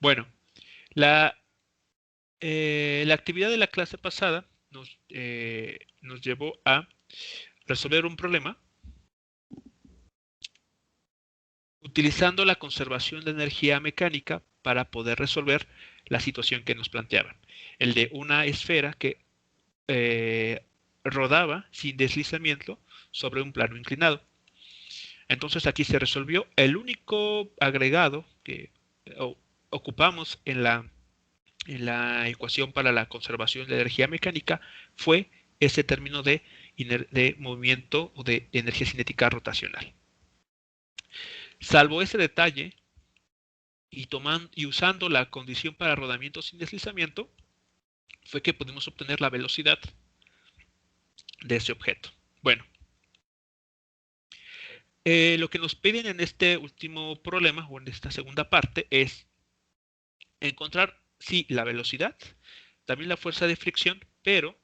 Bueno, la actividad de la clase pasada nos llevó a resolver un problema utilizando la conservación de energía mecánica para poder resolver la situación que nos planteaban. El de una esfera que rodaba sin deslizamiento sobre un plano inclinado. Entonces aquí se resolvió. El único agregado que ocupamos en la ecuación para la conservación de energía mecánica fue ese término de movimiento o de energía cinética rotacional. Salvo ese detalle y usando la condición para rodamiento sin deslizamiento, fue que pudimos obtener la velocidad de ese objeto. Bueno, lo que nos piden en este último problema o en esta segunda parte es encontrar, sí, la velocidad, también la fuerza de fricción, pero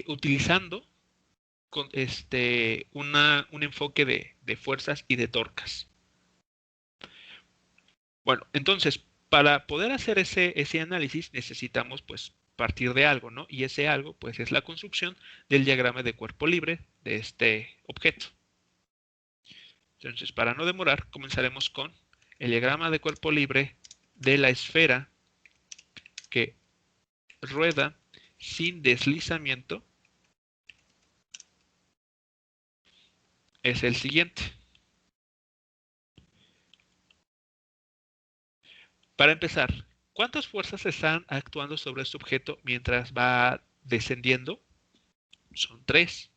utilizando un enfoque de fuerzas y de torcas. Bueno, entonces, para poder hacer ese análisis necesitamos pues partir de algo, ¿no? Y ese algo pues es la construcción del diagrama de cuerpo libre de este objeto. Entonces, para no demorar, comenzaremos con el diagrama de cuerpo libre de la esfera que rueda sin deslizamiento. Es el siguiente. Para empezar, ¿cuántas fuerzas están actuando sobre este objeto mientras va descendiendo? Son 3.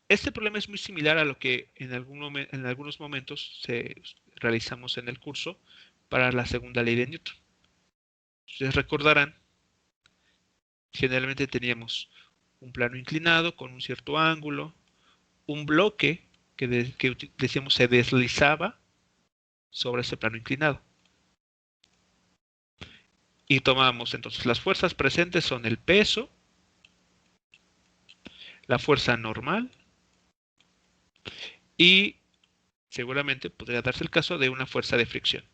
Este problema es muy similar a lo que en algunos momentos realizamos en el curso para la segunda ley de Newton. Ustedes recordarán, generalmente teníamos un plano inclinado con un cierto ángulo, un bloque que decíamos se deslizaba sobre ese plano inclinado. Y tomamos entonces las fuerzas presentes son el peso, la fuerza normal y seguramente podría darse el caso de una fuerza de fricción.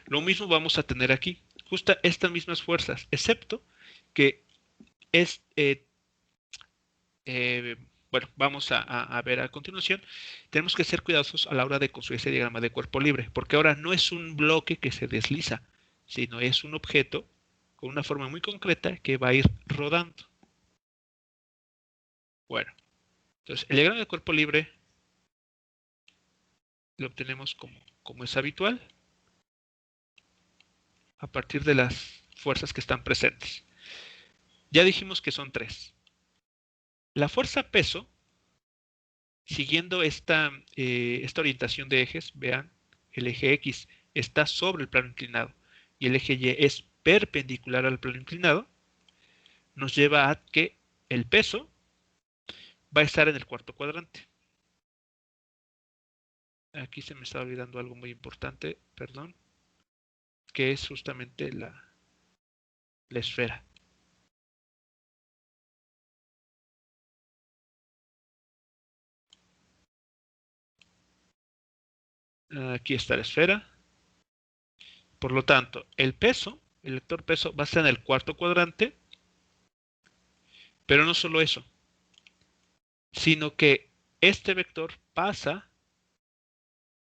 Lo mismo vamos a tener aquí, justo estas mismas fuerzas, excepto que es, bueno, vamos a ver a continuación, tenemos que ser cuidadosos a la hora de construir ese diagrama de cuerpo libre, porque ahora no es un bloque que se desliza, sino es un objeto con una forma muy concreta que va a ir rodando. Bueno, entonces el diagrama de cuerpo libre lo obtenemos como es habitual, a partir de las fuerzas que están presentes. Ya dijimos que son 3. La fuerza peso, siguiendo esta orientación de ejes, vean, el eje X está sobre el plano inclinado y el eje Y es perpendicular al plano inclinado, nos lleva a que el peso va a estar en el cuarto cuadrante. Aquí se me está olvidando algo muy importante, perdón, que es justamente la esfera. Aquí está la esfera. Por lo tanto, el peso, el vector peso, va a estar en el cuarto cuadrante, pero no solo eso, sino que este vector pasa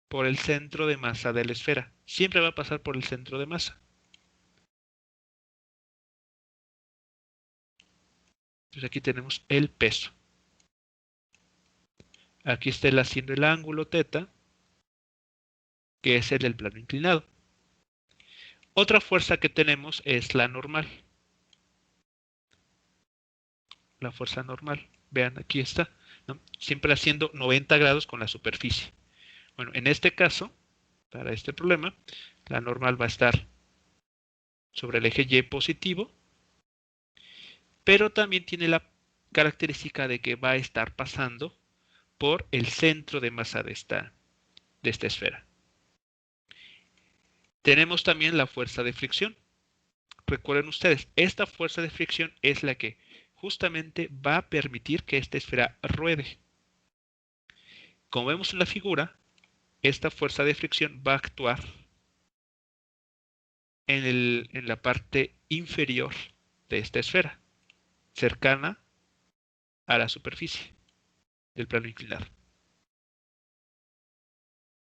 por el centro de masa de la esfera. Siempre va a pasar por el centro de masa. Entonces aquí tenemos el peso. Aquí está él haciendo el ángulo θ, que es el del plano inclinado. Otra fuerza que tenemos es la normal. La fuerza normal. Vean, aquí está, ¿no? Siempre haciendo 90 grados con la superficie. Bueno, en este caso, para este problema, la normal va a estar sobre el eje Y positivo, pero también tiene la característica de que va a estar pasando por el centro de masa de esta esfera. Tenemos también la fuerza de fricción. Recuerden ustedes, esta fuerza de fricción es la que justamente va a permitir que esta esfera ruede. Como vemos en la figura, esta fuerza de fricción va a actuar en la parte inferior de esta esfera, cercana a la superficie del plano inclinado.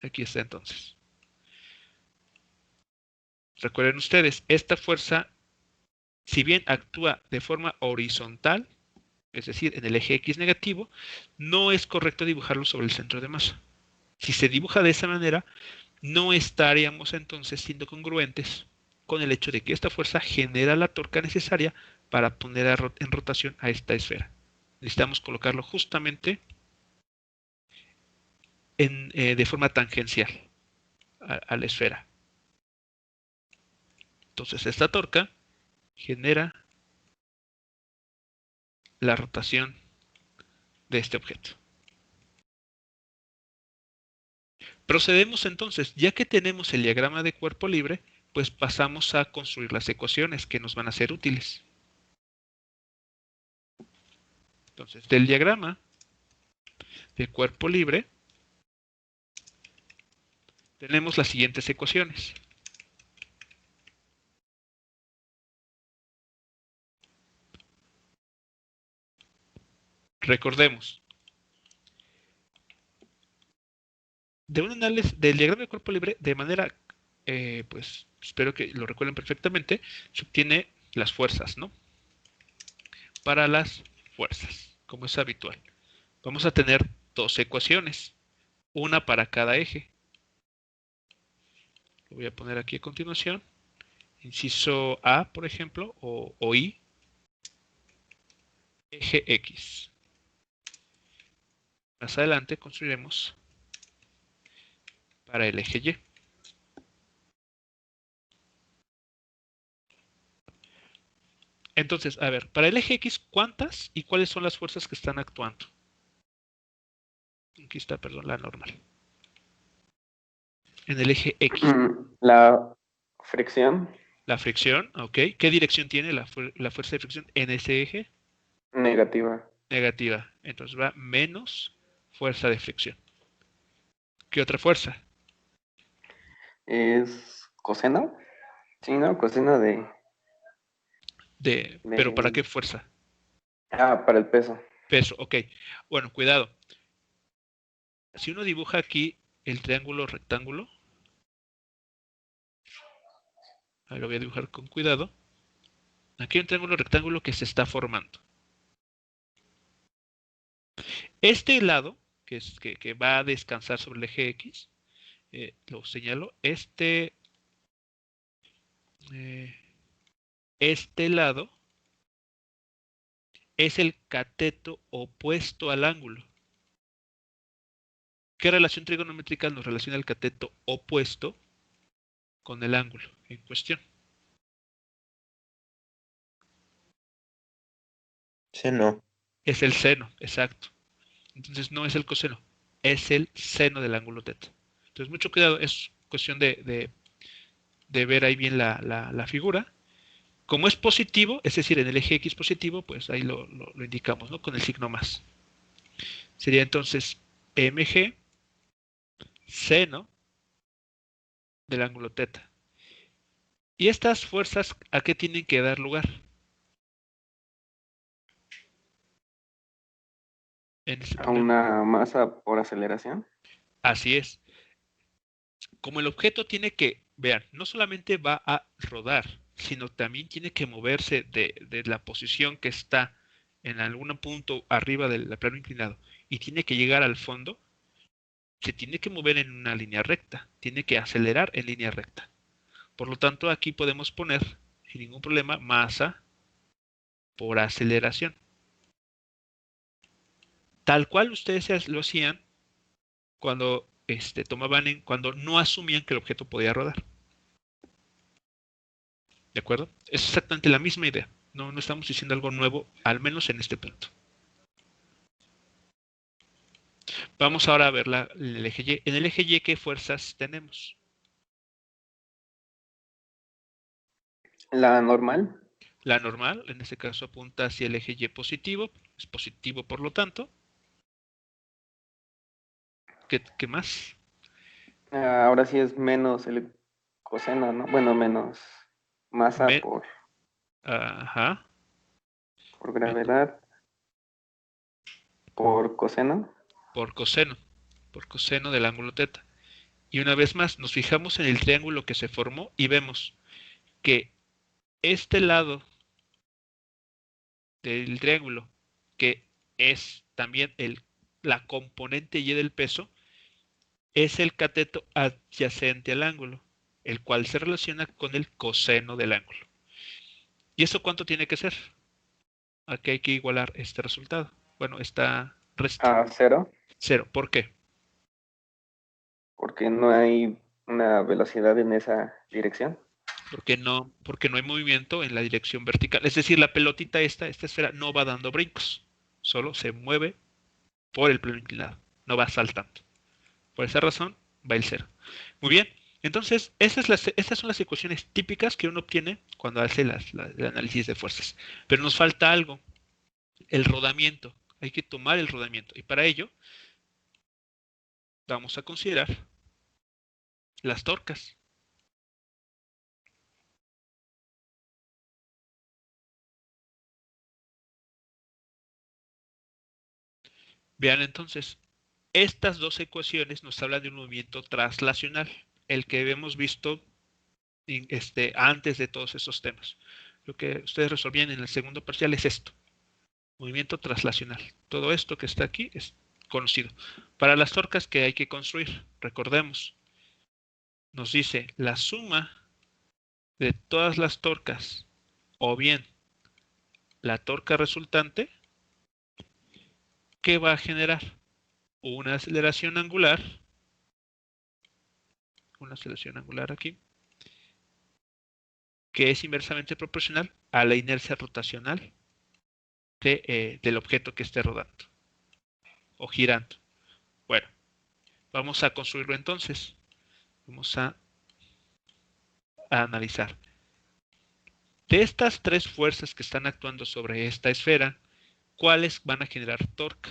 Aquí está entonces. Recuerden ustedes, esta fuerza, si bien actúa de forma horizontal, es decir, en el eje X negativo, no es correcto dibujarlo sobre el centro de masa. Si se dibuja de esa manera, no estaríamos entonces siendo congruentes con el hecho de que esta fuerza genera la torca necesaria para poner en rotación a esta esfera. Necesitamos colocarlo justamente de forma tangencial a la esfera. Entonces esta torca genera la rotación de este objeto. Procedemos entonces, ya que tenemos el diagrama de cuerpo libre, pues pasamos a construir las ecuaciones que nos van a ser útiles. Entonces, del diagrama de cuerpo libre, tenemos las siguientes ecuaciones. Recordemos, de un análisis del diagrama de cuerpo libre, de manera, pues espero que lo recuerden perfectamente, se obtiene las fuerzas, ¿no? Para las fuerzas, como es habitual. Vamos a tener dos ecuaciones, una para cada eje. Lo voy a poner aquí a continuación. Inciso A, por ejemplo, o I, eje X. Más adelante construiremos para el eje Y. Entonces, a ver, para el eje X, ¿cuántas y cuáles son las fuerzas que están actuando? Aquí está, perdón, la normal. En el eje X. La fricción. La fricción, ok. ¿Qué dirección tiene la fuerza de fricción en ese eje? Negativa. Negativa. Entonces va menos fuerza de fricción. ¿Qué otra fuerza? Es coseno. Sí, ¿no? Coseno ¿Pero para de... qué fuerza? Ah, para el peso. Peso, ok. Bueno, cuidado. Si uno dibuja aquí el triángulo rectángulo, ahí lo voy a dibujar con cuidado. Aquí hay un triángulo rectángulo que se está formando. Este lado, que va a descansar sobre el eje X, lo señalo, este lado es el cateto opuesto al ángulo. ¿Qué relación trigonométrica nos relaciona el cateto opuesto con el ángulo en cuestión? Seno. Es el seno, exacto. Entonces no es el coseno, es el seno del ángulo teta. Entonces mucho cuidado, es cuestión de ver ahí bien la figura. Como es positivo, es decir, en el eje X positivo, pues ahí lo indicamos, ¿no? Con el signo más. Sería entonces mg seno del ángulo teta. ¿Y estas fuerzas a qué tienen que dar lugar? En este A problema. una masa por aceleración. Así es. Como el objeto tiene que, vean, no solamente va a rodar, sino también tiene que moverse de la posición que está en algún punto arriba del plano inclinado y tiene que llegar al fondo, se tiene que mover en una línea recta, tiene que acelerar en línea recta. Por lo tanto, aquí podemos poner sin ningún problema masa por aceleración. Tal cual ustedes lo hacían cuando cuando no asumían que el objeto podía rodar. ¿De acuerdo? Es exactamente la misma idea. No estamos diciendo algo nuevo, al menos en este punto. Vamos ahora a ver el eje Y. En el eje Y, ¿qué fuerzas tenemos? La normal. La normal, en este caso apunta hacia el eje Y positivo, es positivo por lo tanto. ¿Qué más? Ahora sí es menos el coseno, ¿no? Bueno, menos masa Me- ajá, por menos gravedad, por coseno. por coseno del ángulo teta. Y una vez más, nos fijamos en el triángulo que se formó y vemos que este lado del triángulo, que es también la componente y del peso, es el cateto adyacente al ángulo, el cual se relaciona con el coseno del ángulo. ¿Y eso cuánto tiene que ser? Aquí hay que igualar este resultado. Bueno, esta resta. A cero, Cero. ¿Por qué? porque no hay una velocidad en esa dirección. Porque no hay movimiento en la dirección vertical. Es decir, la pelotita esta esfera, no va dando brincos. Solo se mueve por el plano inclinado. No va saltando. Por esa razón, va el cero. Muy bien. Entonces, estas son las ecuaciones típicas que uno obtiene cuando hace el análisis de fuerzas. Pero nos falta algo, el rodamiento. Hay que tomar el rodamiento. Y para ello, vamos a considerar las torcas. Vean entonces, estas dos ecuaciones nos hablan de un movimiento traslacional, el que hemos visto antes de todos esos temas. Lo que ustedes resolvían en el segundo parcial es esto, movimiento traslacional. Todo esto que está aquí es conocido. Para las torcas que hay que construir, recordemos, nos dice la suma de todas las torcas o bien la torca resultante que va a generar una aceleración angular aquí, que es inversamente proporcional a la inercia rotacional del objeto que esté rodando o girando. Bueno, vamos a construirlo entonces. Vamos a analizar. De estas tres fuerzas que están actuando sobre esta esfera, ¿cuáles van a generar torque?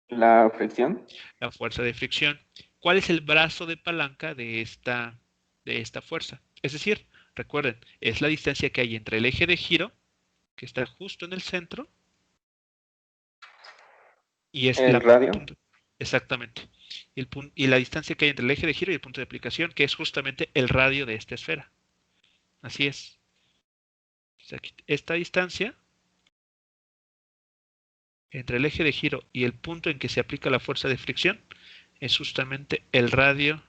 La fricción, La fuerza de fricción. ¿Cuál es el brazo de palanca de esta fuerza? Es decir, recuerden, es la distancia que hay entre el eje de giro, que está justo en el centro, y es el el radio, punto. Exactamente. Y la distancia que hay entre el eje de giro y el punto de aplicación, que es justamente el radio de esta esfera. Así es. O sea, esta distancia entre el eje de giro y el punto en que se aplica la fuerza de fricción es justamente el radio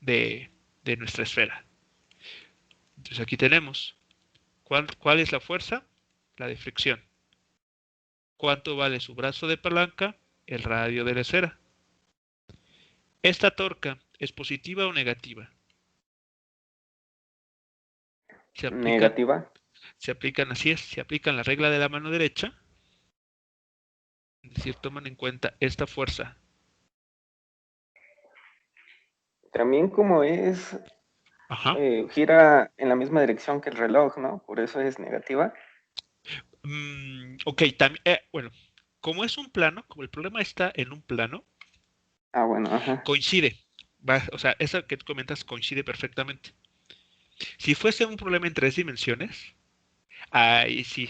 de nuestra esfera. Entonces aquí tenemos, ¿cuál es la fuerza? La de fricción. ¿Cuánto vale su brazo de palanca? El radio de la esfera. ¿Esta torca es positiva o negativa? Se aplican, negativa. así es, se aplican la regla de la mano derecha, es decir, toman en cuenta esta fuerza. También como es, Ajá. gira en la misma dirección que el reloj, ¿no? Por eso es negativa. Ok, bueno, como es un plano, como el problema está en un plano, Ah, bueno, ajá. coincide. O sea, esa que tú comentas coincide perfectamente. Si fuese un problema en tres dimensiones, ahí sí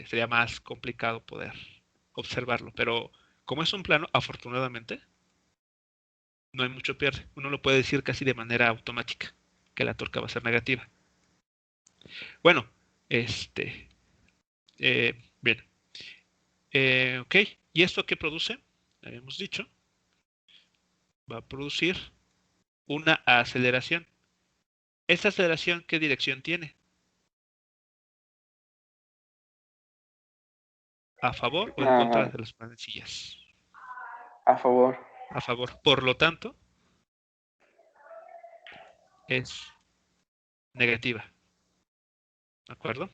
sería más complicado poder observarlo. Pero como es un plano, afortunadamente, no hay mucho pierde. Uno lo puede decir casi de manera automática, que la torca va a ser negativa. Bueno, bien. Ok, ¿y esto qué produce? Habíamos dicho, va a producir una aceleración. ¿Esta aceleración qué dirección tiene? ¿A favor o en contra Ah, de las manecillas? a favor. A favor. Por lo tanto, es negativa. ¿De acuerdo?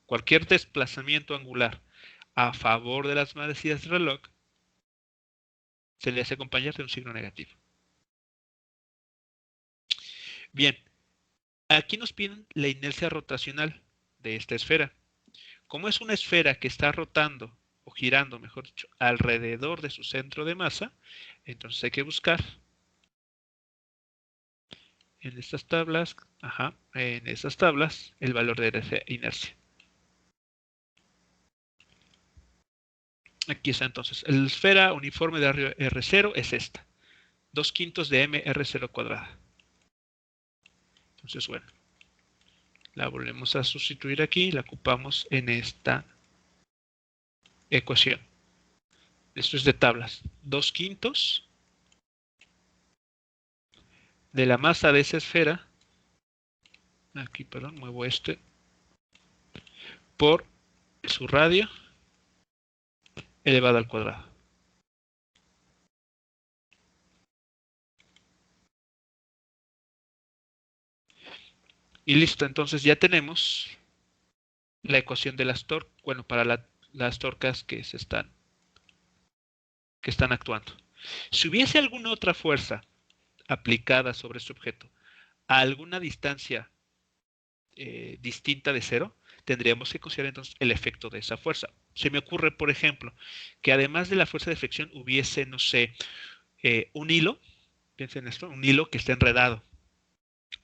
Cualquier desplazamiento angular a favor de las manecillas del reloj se le hace acompañar de un signo negativo. Bien, aquí nos piden la inercia rotacional de esta esfera. Como es una esfera que está rotando o girando, mejor dicho, alrededor de su centro de masa, entonces hay que buscar en estas tablas, el valor de inercia. Aquí está entonces. La esfera uniforme de R0 es esta. 2/5 de mr0 cuadrada. Entonces, bueno, la volvemos a sustituir aquí, la ocupamos en esta ecuación. Esto es de tablas. 2/5 de la masa de esa esfera, aquí, perdón, muevo este, por su radio elevado al cuadrado. Y listo, entonces ya tenemos la ecuación de las torcas, bueno, para las torcas que están actuando. Si hubiese alguna otra fuerza aplicada sobre este objeto a alguna distancia distinta de cero, tendríamos que considerar entonces el efecto de esa fuerza. Se me ocurre, por ejemplo, que además de la fuerza de fricción hubiese, no sé, un hilo, piensen en esto, un hilo que esté enredado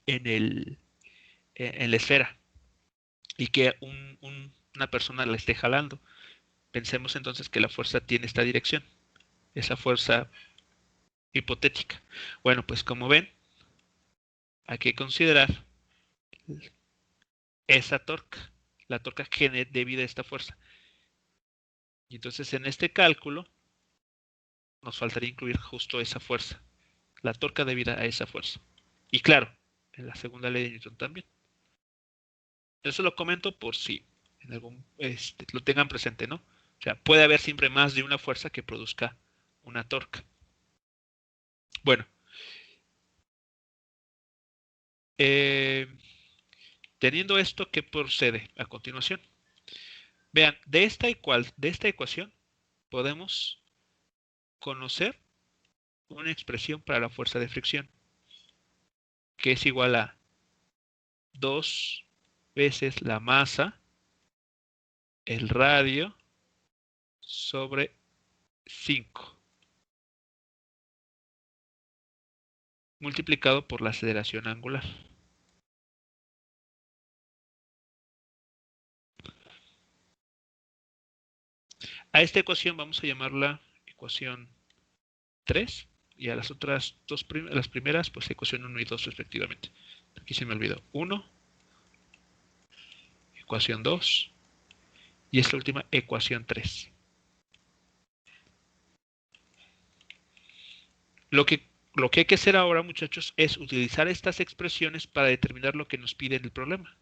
en la esfera y que una persona la esté jalando. Pensemos entonces que la fuerza tiene esta dirección, esa fuerza hipotética. Bueno, pues como ven, hay que considerar esa torca, la torca debida a esta fuerza. Y entonces en este cálculo nos faltaría incluir justo esa fuerza, la torca debida a esa fuerza. Y claro, en la segunda ley de Newton también. Eso lo comento por si en algún lo tengan presente, ¿no? O sea, puede haber siempre más de una fuerza que produzca una torca. Bueno, teniendo esto, ¿qué procede a continuación? Vean, de esta ecuación podemos conocer una expresión para la fuerza de fricción, que es igual a 2 veces la masa, el radio, sobre 5, multiplicado por la aceleración angular. A esta ecuación vamos a llamarla ecuación 3 y a las otras las primeras, pues ecuación 1 y 2 respectivamente. Aquí se me olvidó. 1, ecuación 2 y esta última ecuación 3. Lo que hay que hacer ahora, muchachos, es utilizar estas expresiones para determinar lo que nos pide en el problema.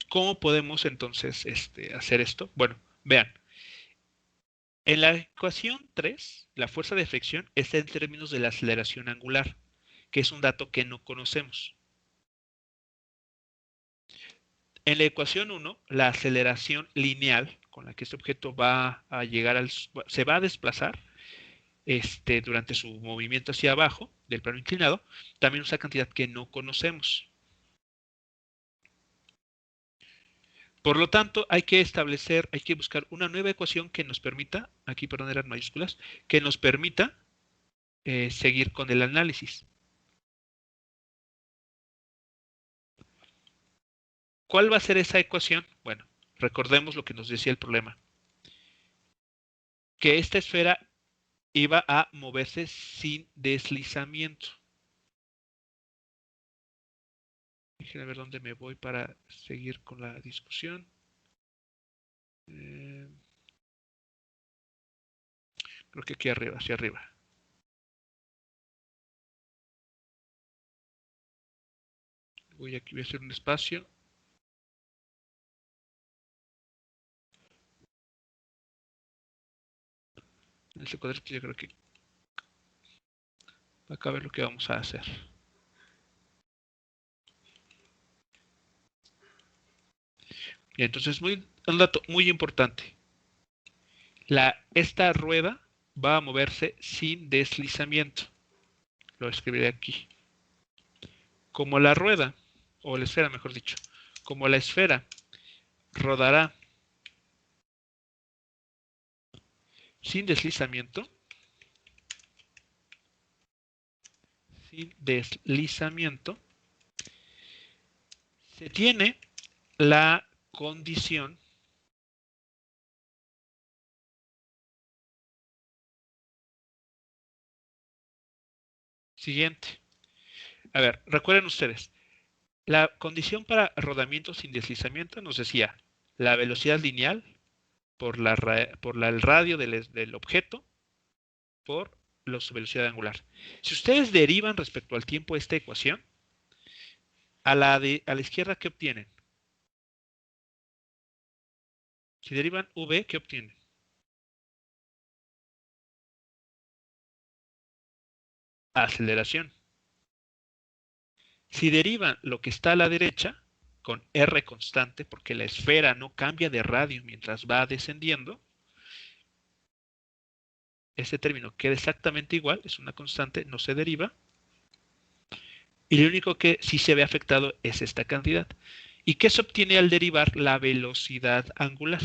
¿Cómo podemos entonces hacer esto? Bueno, vean. En la ecuación 3, la fuerza de fricción está en términos de la aceleración angular, que es un dato que no conocemos. En la ecuación 1, la aceleración lineal con la que este objeto va a llegar se va a desplazar durante su movimiento hacia abajo del plano inclinado, también es una cantidad que no conocemos. Por lo tanto, hay que buscar una nueva ecuación que nos permita, aquí perdón eran mayúsculas, que nos permita seguir con el análisis. ¿Cuál va a ser esa ecuación? Bueno, recordemos lo que nos decía el problema. Que esta esfera iba a moverse sin deslizamiento. Déjenme ver dónde me voy para seguir con la discusión. Creo que aquí arriba, hacia arriba. Voy a hacer un espacio. En este cuadrito yo creo que acá a ver lo que vamos a hacer. Y entonces, un dato muy importante. Esta rueda va a moverse sin deslizamiento. Lo escribiré aquí. Como la rueda o la esfera, mejor dicho, como la esfera rodará sin deslizamiento, se tiene la condición siguiente. A ver, recuerden ustedes, la condición para rodamiento sin deslizamiento nos decía la velocidad lineal por el radio del objeto por su velocidad angular. Si ustedes derivan respecto al tiempo esta ecuación, a la izquierda, ¿qué obtienen? Si derivan v, ¿qué obtienen? Aceleración. Si derivan lo que está a la derecha, con r constante, porque la esfera no cambia de radio mientras va descendiendo, este término queda exactamente igual, es una constante, no se deriva, y lo único que sí se ve afectado es esta cantidad. ¿Y qué se obtiene al derivar la velocidad angular?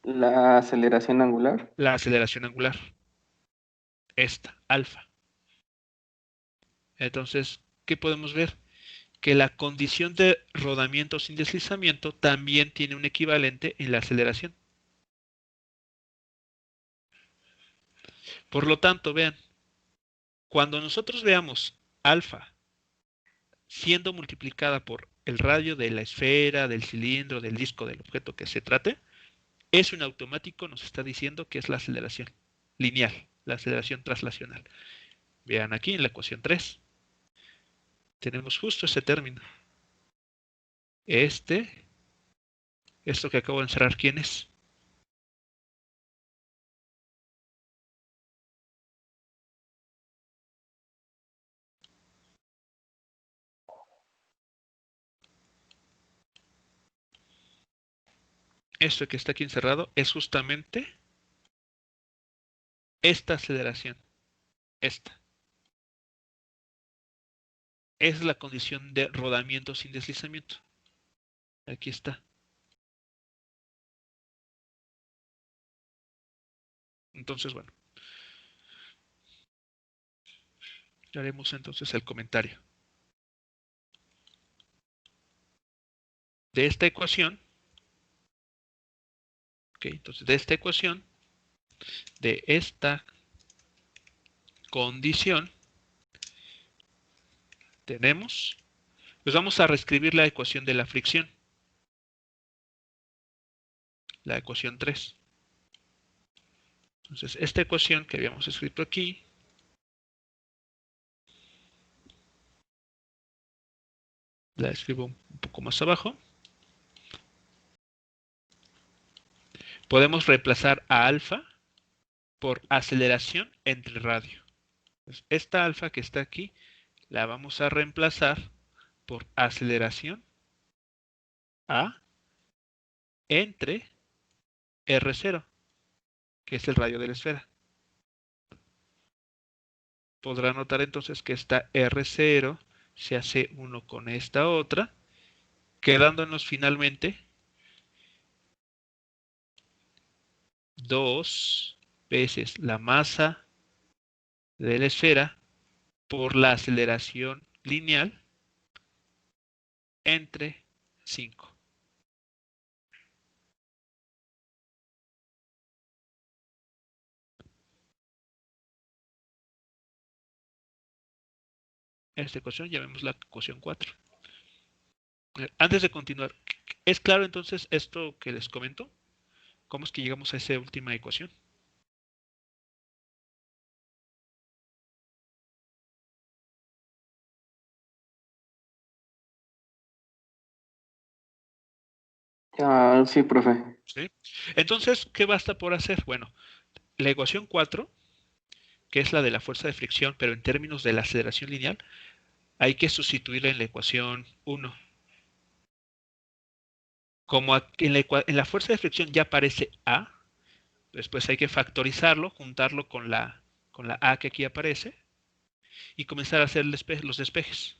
La aceleración angular. La aceleración angular. Esta, alfa. Entonces, ¿qué podemos ver? Que la condición de rodamiento sin deslizamiento también tiene un equivalente en la aceleración. Por lo tanto, vean, cuando nosotros veamos alfa siendo multiplicada por el radio de la esfera, del cilindro, del disco, del objeto que se trate, eso en automático nos está diciendo que es la aceleración lineal, la aceleración traslacional. Vean aquí en la ecuación 3, tenemos justo ese término. Esto que acabo de encerrar, ¿quién es? Esto que está aquí encerrado es justamente esta aceleración. Esta. Es la condición de rodamiento sin deslizamiento. Aquí está. Entonces, bueno. Haremos entonces el comentario. De esta ecuación. Ok, entonces de esta ecuación. De esta condición. Tenemos. Pues vamos a reescribir la ecuación de la fricción. La ecuación 3. Entonces, esta ecuación que habíamos escrito aquí, la escribo un poco más abajo. Podemos reemplazar a alfa por aceleración entre radio. Entonces, esta alfa que está aquí, la vamos a reemplazar por aceleración a entre R0, que es el radio de la esfera. Podrá notar entonces que esta R0 se hace uno con esta otra, quedándonos finalmente 2 veces la masa de la esfera por la aceleración lineal entre 5. Esta ecuación llamemos la ecuación 4. Antes de continuar, ¿es claro entonces esto que les comento? ¿Cómo es que llegamos a esa última ecuación? Sí, profe. ¿Sí? Entonces, ¿qué basta por hacer? Bueno, la ecuación 4, que es la de la fuerza de fricción, pero en términos de la aceleración lineal, hay que sustituirla en la ecuación 1. Como en la fuerza de fricción ya aparece A, después hay que factorizarlo, juntarlo con la A que aquí aparece, y comenzar a hacer los despejes.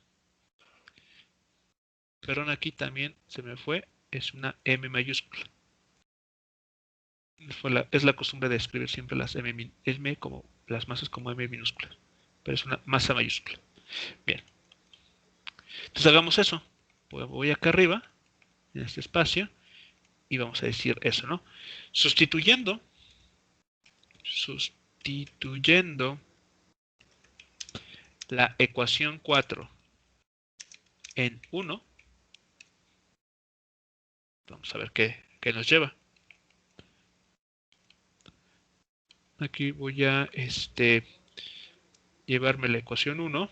Perdón, aquí también se me fue, es una M mayúscula. Es la costumbre de escribir siempre las M como las masas como M minúsculas, pero es una masa mayúscula. Bien, entonces hagamos eso. Voy acá arriba, en este espacio, y vamos a decir eso, ¿no? Sustituyendo la ecuación 4 en 1, vamos a ver qué nos lleva. Aquí voy a llevarme la ecuación 1.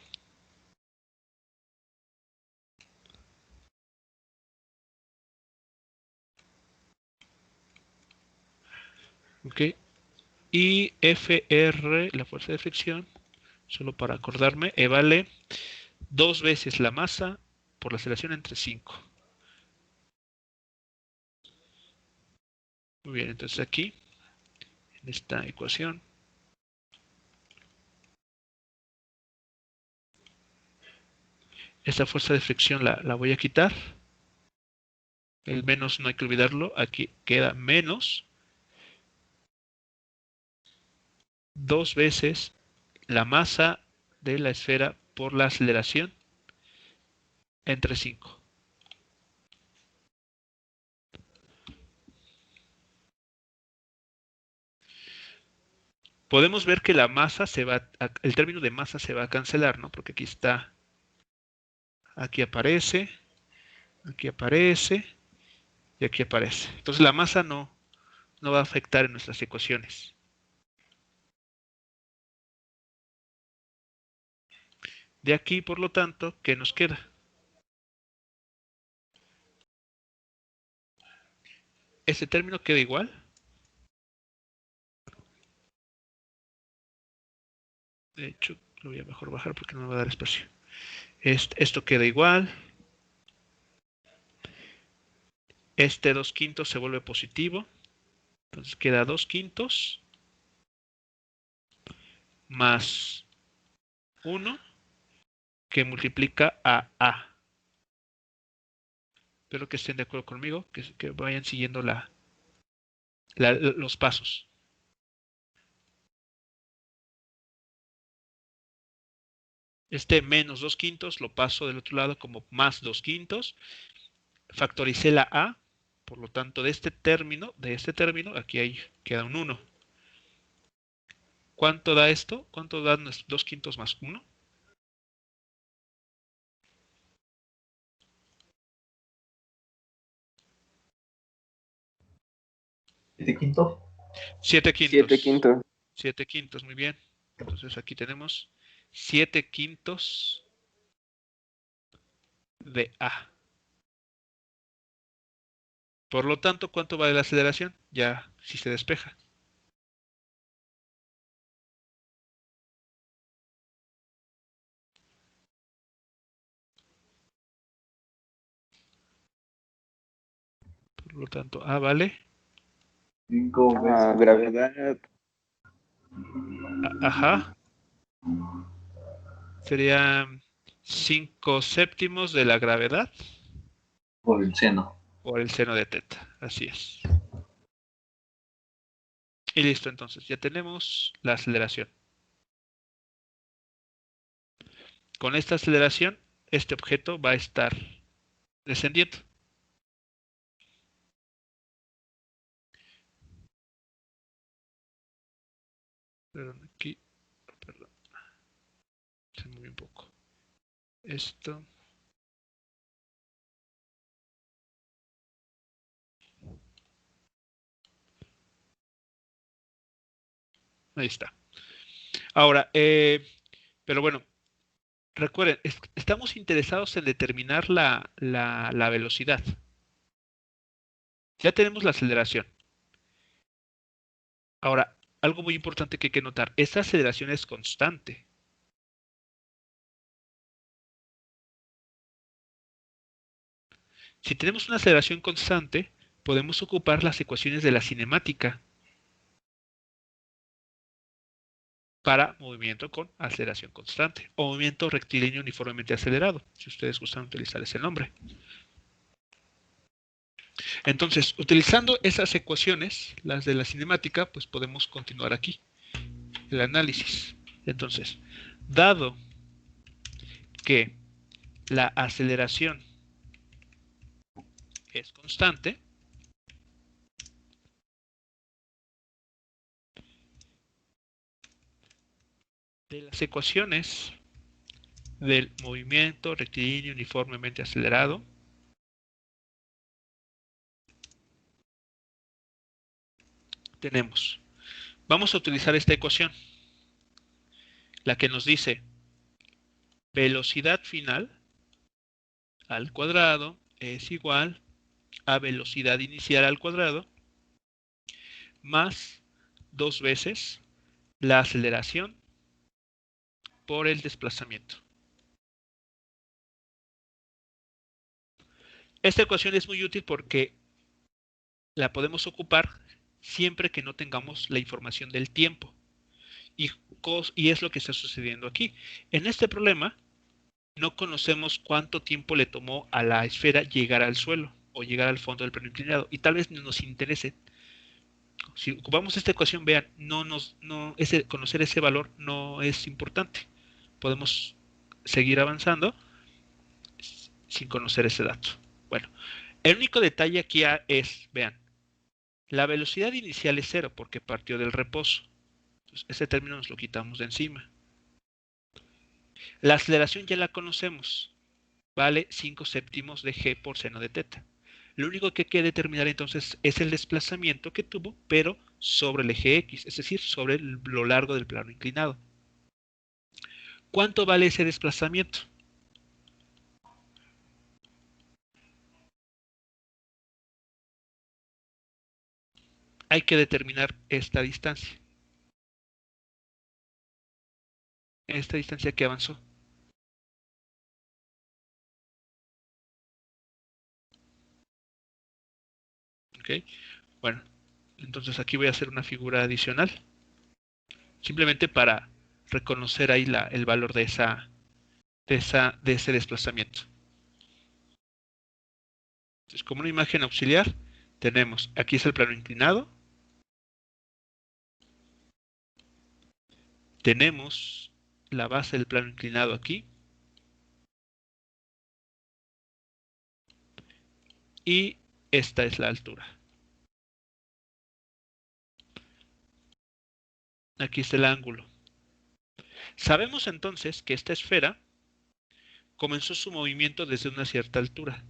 Ok. Y FR, la fuerza de fricción, solo para acordarme, vale 2 veces la masa por la aceleración entre 5. Muy bien, entonces aquí, en esta ecuación, esta fuerza de fricción la voy a quitar. El menos no hay que olvidarlo. Aquí queda menos 2 veces la masa de la esfera por la aceleración entre 5. Podemos ver que la masa el término de masa se va a cancelar, ¿no? Porque aquí aparece y aquí aparece. Entonces la masa no va a afectar en nuestras ecuaciones. De aquí, por lo tanto, ¿qué nos queda? Este término queda igual. De hecho, lo voy a mejor bajar porque no me va a dar espacio. Esto queda igual. Este 2/5 se vuelve positivo. Entonces queda 2/5 más 1 que multiplica a A. Espero que estén de acuerdo conmigo, que vayan siguiendo los pasos. Este menos 2/5 lo paso del otro lado como más 2/5. Factoricé la A, por lo tanto de este término, aquí queda un 1. ¿Cuánto da esto? ¿Cuánto da 2/5 más 1? 7/5. 7/5. 7/5. 7/5, muy bien. Entonces aquí tenemos 7/5 de A. Por lo tanto, ¿cuánto vale la aceleración? Ya, si se despeja. Por lo tanto, A vale. 5 veces. Gravedad. Ajá. Sería 5/7 de la gravedad Por el seno. por el seno de teta. Así es. Y listo, entonces ya tenemos la aceleración. Con esta aceleración, este objeto va a estar descendiendo. Perdón, aquí. Perdón. Se movió un poco. Esto. Ahí está. Ahora, pero bueno, recuerden, estamos interesados en determinar la velocidad. Ya tenemos la aceleración. Ahora, algo muy importante que hay que notar, esta aceleración es constante. Si tenemos una aceleración constante, podemos ocupar las ecuaciones de la cinemática. para movimiento con aceleración constante o movimiento rectilíneo uniformemente acelerado, si ustedes gustan utilizar ese nombre. Entonces, utilizando esas ecuaciones, las de la cinemática, pues podemos continuar aquí el análisis. Entonces, dado que la aceleración es constante, de las ecuaciones del movimiento rectilíneo uniformemente acelerado, tenemos, vamos a utilizar esta ecuación, la que nos dice velocidad final al cuadrado es igual a velocidad inicial al cuadrado más 2 veces la aceleración por el desplazamiento. Esta ecuación es muy útil porque la podemos ocupar siempre que no tengamos la información del tiempo. Y es lo que está sucediendo aquí. En este problema, no conocemos cuánto tiempo le tomó a la esfera llegar al suelo o llegar al fondo del plano inclinado. Y tal vez nos interese. Si ocupamos esta ecuación, vean, conocer ese valor no es importante. Podemos seguir avanzando sin conocer ese dato. Bueno, el único detalle aquí es, vean, la velocidad inicial es 0 porque partió del reposo. Entonces, ese término nos lo quitamos de encima. La aceleración ya la conocemos. Vale 5 séptimos de g por seno de teta. Lo único que hay que determinar entonces es el desplazamiento que tuvo, pero sobre el eje X, es decir, sobre lo largo del plano inclinado. ¿Cuánto vale ese desplazamiento? Hay que determinar esta distancia. Esta distancia que avanzó. ¿Ok? Bueno, entonces aquí voy a hacer una figura adicional. Simplemente para reconocer ahí el valor de ese desplazamiento. Entonces, como una imagen auxiliar, tenemos, aquí es el plano inclinado, tenemos la base del plano inclinado aquí, y esta es la altura. Aquí está el ángulo. Sabemos entonces que esta esfera comenzó su movimiento desde una cierta altura.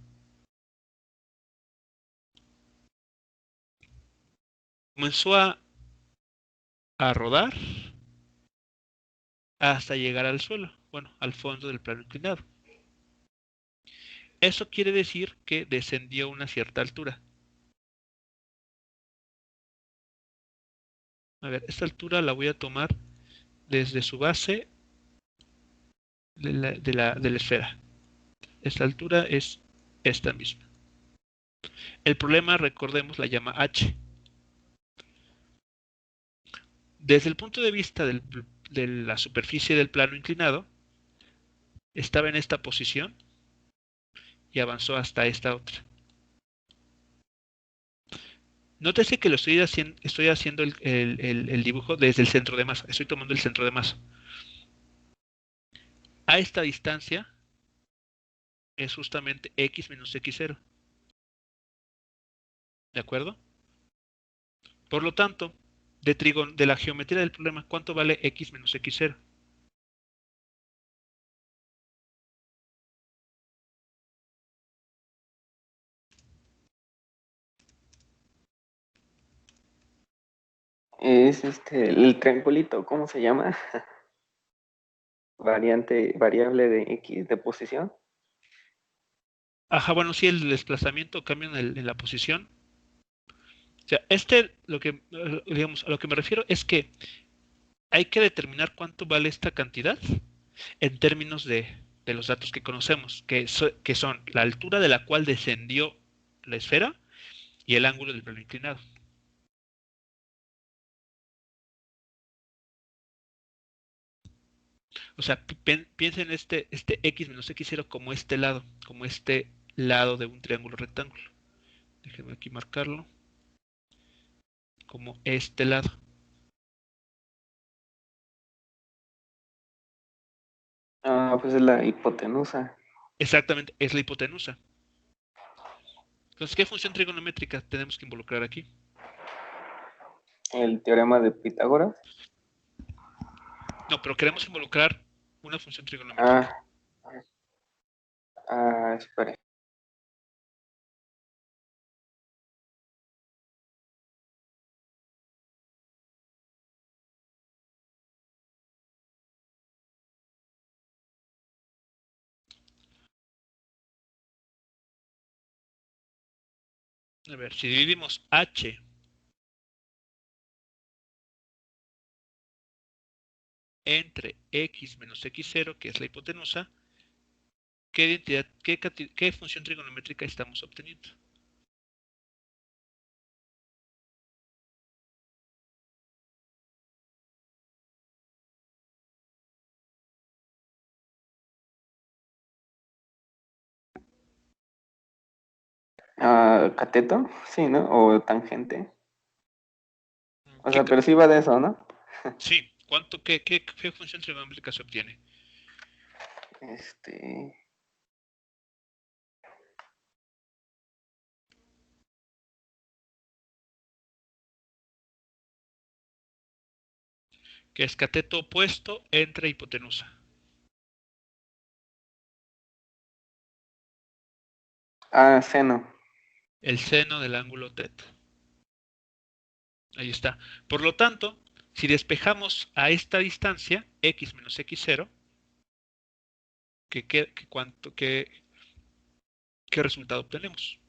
Comenzó a rodar hasta llegar al suelo, bueno, al fondo del plano inclinado. Eso quiere decir que descendió a una cierta altura. A ver, esta altura la voy a tomar desde su base de la esfera. Esta altura es esta misma. El problema, recordemos, la llama h. Desde el punto de vista de la superficie del plano inclinado, estaba en esta posición y avanzó hasta esta otra. Nótese que estoy haciendo el dibujo desde el centro de masa. Estoy tomando el centro de masa. A esta distancia es justamente x menos x0. ¿De acuerdo? Por lo tanto, de la geometría del problema, ¿cuánto vale x menos x0? Es el triangulito, ¿cómo se llama? Variable de X de posición. Ajá, bueno, sí, el desplazamiento cambia en la posición. O sea, digamos, a lo que me refiero es que hay que determinar cuánto vale esta cantidad en términos de los datos que conocemos, que son la altura de la cual descendió la esfera y el ángulo del plano inclinado. O sea, piensen este x menos x0 como este lado de un triángulo rectángulo. Déjenme aquí marcarlo como este lado. Ah, pues es la hipotenusa. Exactamente, es la hipotenusa. Entonces, ¿qué función trigonométrica tenemos que involucrar aquí? El teorema de Pitágoras. No, pero queremos involucrar una función trigonométrica. Espere. A ver, si dividimos h entre x menos x0, que es la hipotenusa, ¿qué función trigonométrica estamos obteniendo? Cateto, sí, ¿no? O tangente. O ¿Qué sea, pero sí va de eso, ¿no? Sí, ¿qué función trigonométrica se obtiene? Este. Que es cateto opuesto entre hipotenusa. Seno. El seno del ángulo θ. Ahí está. Por lo tanto, si despejamos a esta distancia, x menos x0, ¿qué resultado obtenemos?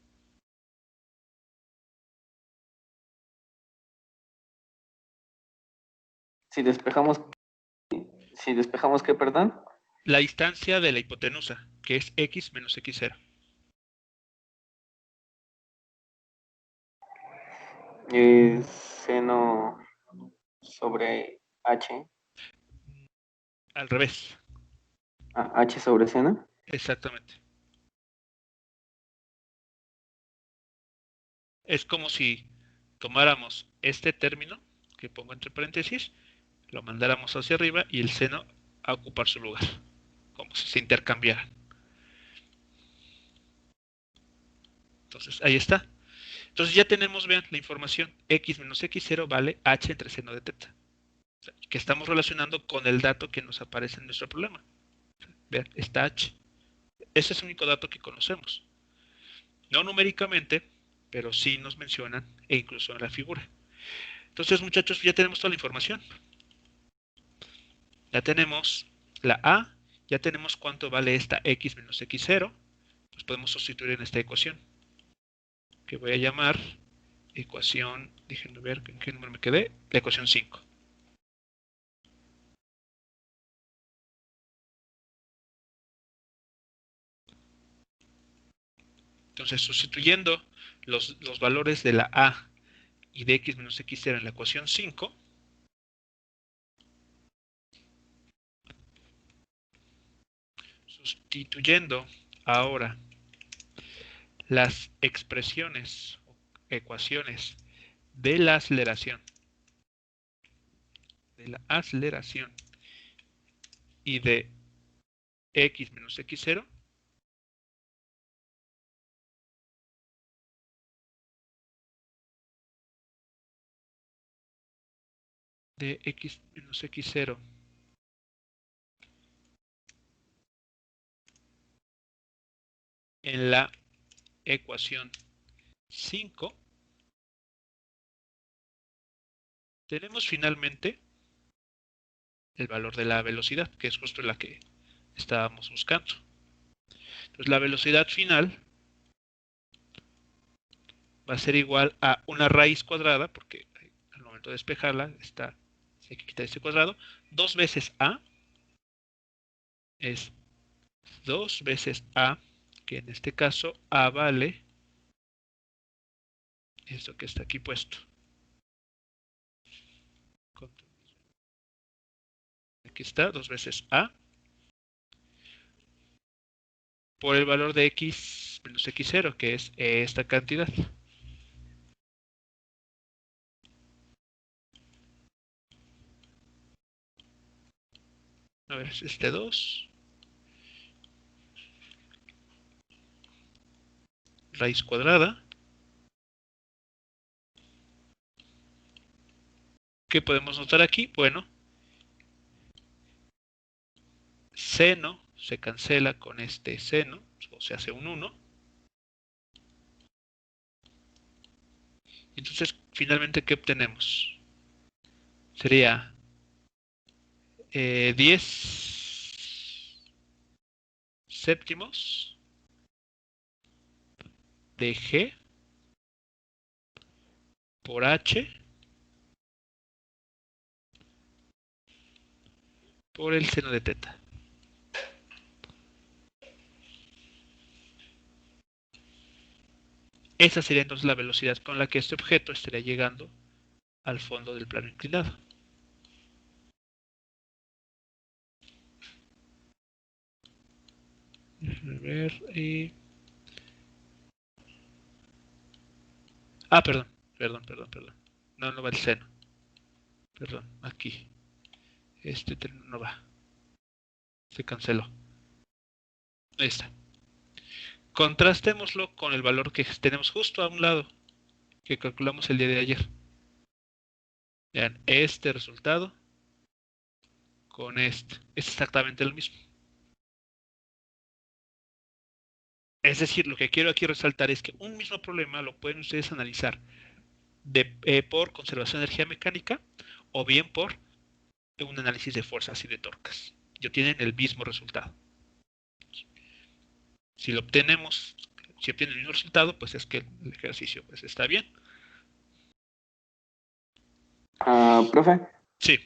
Si despejamos. Si despejamos, ¿qué, perdón? La distancia de la hipotenusa, que es x menos x0. Es seno sobre H. Al revés. H sobre seno. Exactamente. Es como si tomáramos este término, que pongo entre paréntesis, lo mandáramos hacia arriba y el seno a ocupar su lugar, como si se intercambiaran. Entonces, ahí está. Entonces ya tenemos, vean, la información. X menos x0 vale h entre seno de θ. O sea, que estamos relacionando con el dato que nos aparece en nuestro problema. Vean, está h. Ese es el único dato que conocemos. No numéricamente, pero sí nos mencionan e incluso en la figura. Entonces, muchachos, ya tenemos toda la información. Ya tenemos la A, ya tenemos cuánto vale esta x menos x0. Pues podemos sustituir en esta ecuación, que voy a llamar ecuación, déjenme ver en qué número me quedé, la ecuación 5. Entonces, sustituyendo los valores de la A y de x menos x0 en la ecuación 5, sustituyendo ahora las expresiones o ecuaciones de la aceleración y de x menos x0, de x menos x0 en la ecuación 5, tenemos finalmente el valor de la velocidad, que es justo la que estábamos buscando. Entonces la velocidad final va a ser igual a una raíz cuadrada, porque al momento de despejarla hay que quitar este cuadrado, 2 veces a es 2 veces a, que en este caso a vale esto que está aquí puesto. aquí está, 2 veces A, por el valor de X menos X0, que es esta cantidad. A ver, es este 2. Raíz cuadrada. ¿Qué podemos notar aquí? Bueno, seno se cancela con este seno, o se hace un 1. Entonces, finalmente, ¿qué obtenemos? Sería 10 séptimos de G por H por el seno de teta. Esa sería entonces la velocidad con la que este objeto estaría llegando al fondo del plano inclinado. A ver, perdón. No va el seno. Perdón, aquí. Este no va. Se canceló. Ahí está. Contrastémoslo con el valor que tenemos justo a un lado, que calculamos el día de ayer. Vean, este resultado con este. Es exactamente lo mismo. Es decir, lo que quiero aquí resaltar es que un mismo problema lo pueden ustedes analizar por conservación de energía mecánica o bien por un análisis de fuerzas y de torcas. Y obtienen el mismo resultado. Si obtienen el mismo resultado, pues es que el ejercicio pues, está bien. Profe. Sí.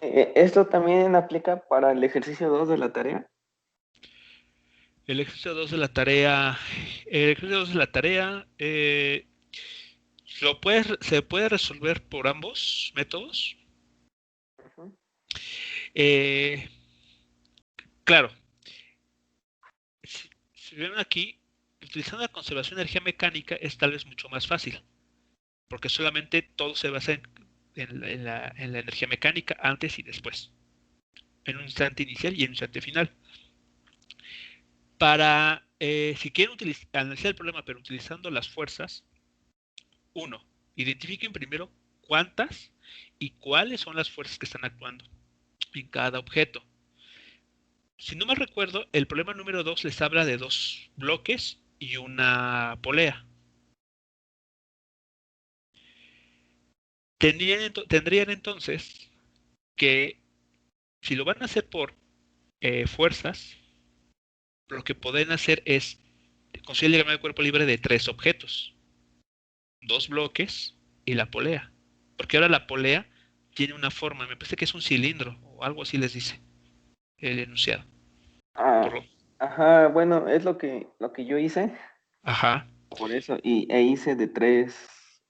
¿Esto también aplica para el ejercicio 2 de la tarea? El ejercicio 2 de la tarea. El ejercicio 2 de la tarea se puede resolver por ambos métodos. Claro. Si ven aquí, utilizando la conservación de energía mecánica es tal vez mucho más fácil. Porque solamente todo se basa en la energía mecánica antes y después. En un instante inicial y en un instante final. Si quieren analizar el problema, pero utilizando las fuerzas, uno, identifiquen primero cuántas y cuáles son las fuerzas que están actuando en cada objeto. Si no me recuerdo, el problema número 2 les habla de 2 bloques y una polea. Tendrían entonces que, si lo van a hacer por fuerzas, lo que pueden hacer es conseguir el diagrama de cuerpo libre de 3 objetos, 2 bloques y la polea. Porque ahora la polea tiene una forma, me parece que es un cilindro o algo así les dice el enunciado. Ajá, bueno, es lo que yo hice. Ajá. Por eso, e hice de 3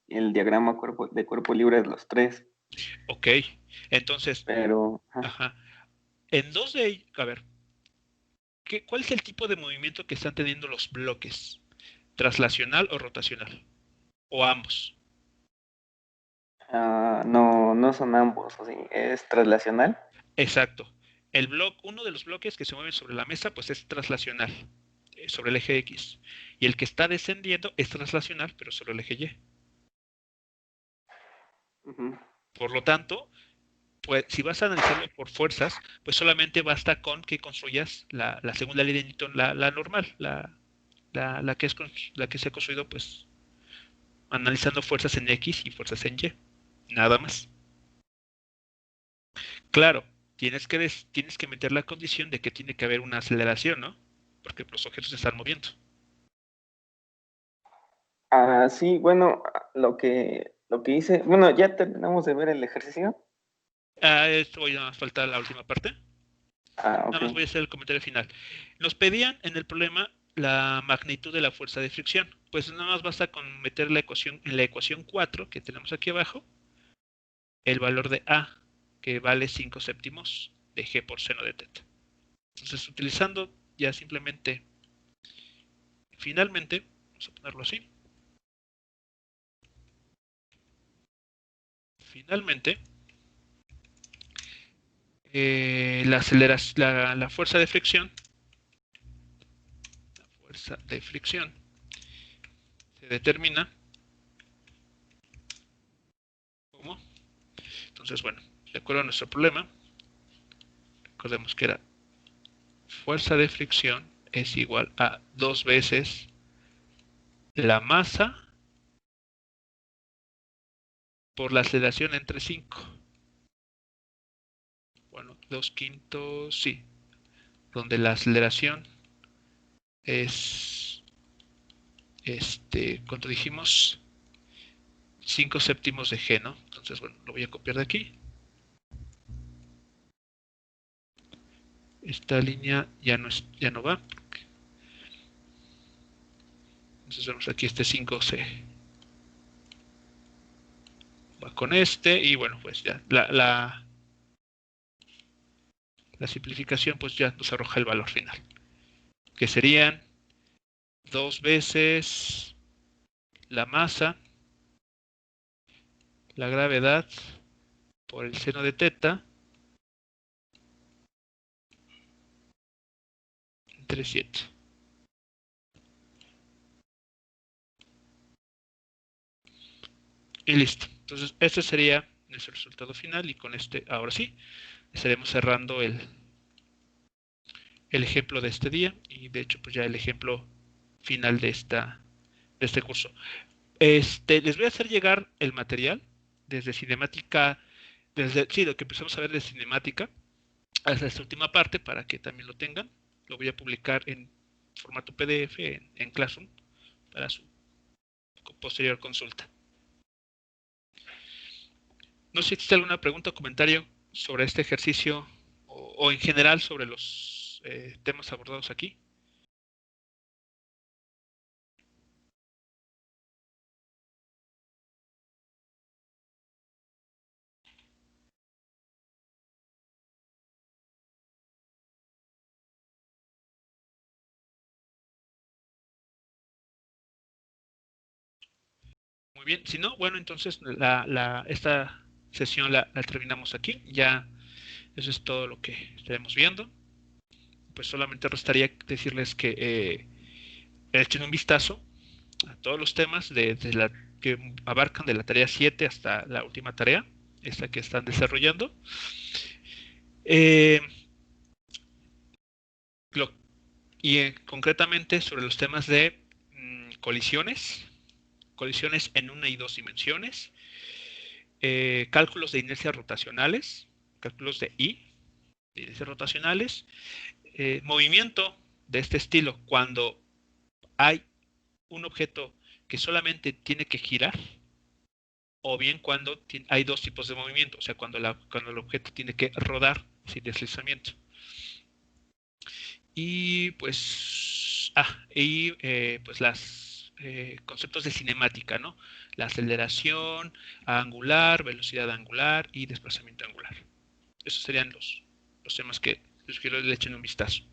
el diagrama de cuerpo libre de los 3. Ok, entonces, pero ajá. En 2 de ellos, a ver, ¿cuál es el tipo de movimiento que están teniendo los bloques? ¿Traslacional o rotacional? ¿O ambos? No son ambos, ¿o sí? ¿Es traslacional? Exacto. Uno de los bloques que se mueven sobre la mesa, pues es traslacional, sobre el eje X. Y el que está descendiendo es traslacional, pero sobre el eje Y. Por lo tanto, pues, si vas a analizarlo por fuerzas, pues solamente basta con que construyas la segunda ley de Newton, la normal, la que se ha construido, pues, analizando fuerzas en X y fuerzas en Y. Nada más. Claro, tienes que meter la condición de que tiene que haber una aceleración, ¿no? Porque los objetos se están moviendo. Sí, bueno, lo que hice, bueno, ya terminamos de ver el ejercicio. Esto voy a faltar la última parte. Okay. Nada más voy a hacer el comentario final. Nos pedían en el problema la magnitud de la fuerza de fricción. Pues nada más basta con meter en la ecuación 4 que tenemos aquí abajo, el valor de A, que vale 5 séptimos de g por seno de teta. Entonces, utilizando ya simplemente, finalmente, vamos a ponerlo así. Finalmente, la fuerza de fricción se determina como, entonces, bueno, de acuerdo a nuestro problema, recordemos que era fuerza de fricción es igual a 2 veces la masa por la aceleración entre 5. Bueno, 2/5, sí, donde la aceleración es, ¿cuánto dijimos? 5/7 de g, ¿no? Entonces, bueno, lo voy a copiar de aquí. Esta línea ya no va. Entonces vemos aquí este 5c. Va con este y bueno, pues ya la simplificación pues ya nos arroja el valor final. Que serían 2 veces la masa, la gravedad por el seno de teta entre 7. Y listo. Entonces, este sería nuestro resultado final y con este, ahora sí, estaremos cerrando el ejemplo de este día y de hecho, pues ya el ejemplo final de este curso. Les voy a hacer llegar el material desde cinemática, sí, lo que empezamos a ver de cinemática hasta esta última parte para que también lo tengan. Lo voy a publicar en formato PDF en Classroom para su posterior consulta. No sé si existe alguna pregunta o comentario sobre este ejercicio o en general sobre los temas abordados aquí. Muy bien, si no, bueno, entonces esta sesión la terminamos aquí. Ya eso es todo lo que estaremos viendo. Pues solamente restaría decirles que echen un vistazo a todos los temas que abarcan de la tarea 7 hasta la última tarea, esta que están desarrollando. Concretamente sobre los temas de colisiones en 1 y 2 dimensiones, cálculos de inercias rotacionales, cálculos de I, de inercias rotacionales, movimiento de este estilo cuando hay un objeto que solamente tiene que girar, o bien cuando hay dos tipos de movimiento, o sea, cuando el objeto tiene que rodar sin deslizamiento. Y pues, pues los conceptos de cinemática, ¿no? La aceleración angular, velocidad angular y desplazamiento angular. Esos serían los temas que les quiero que le echen un vistazo.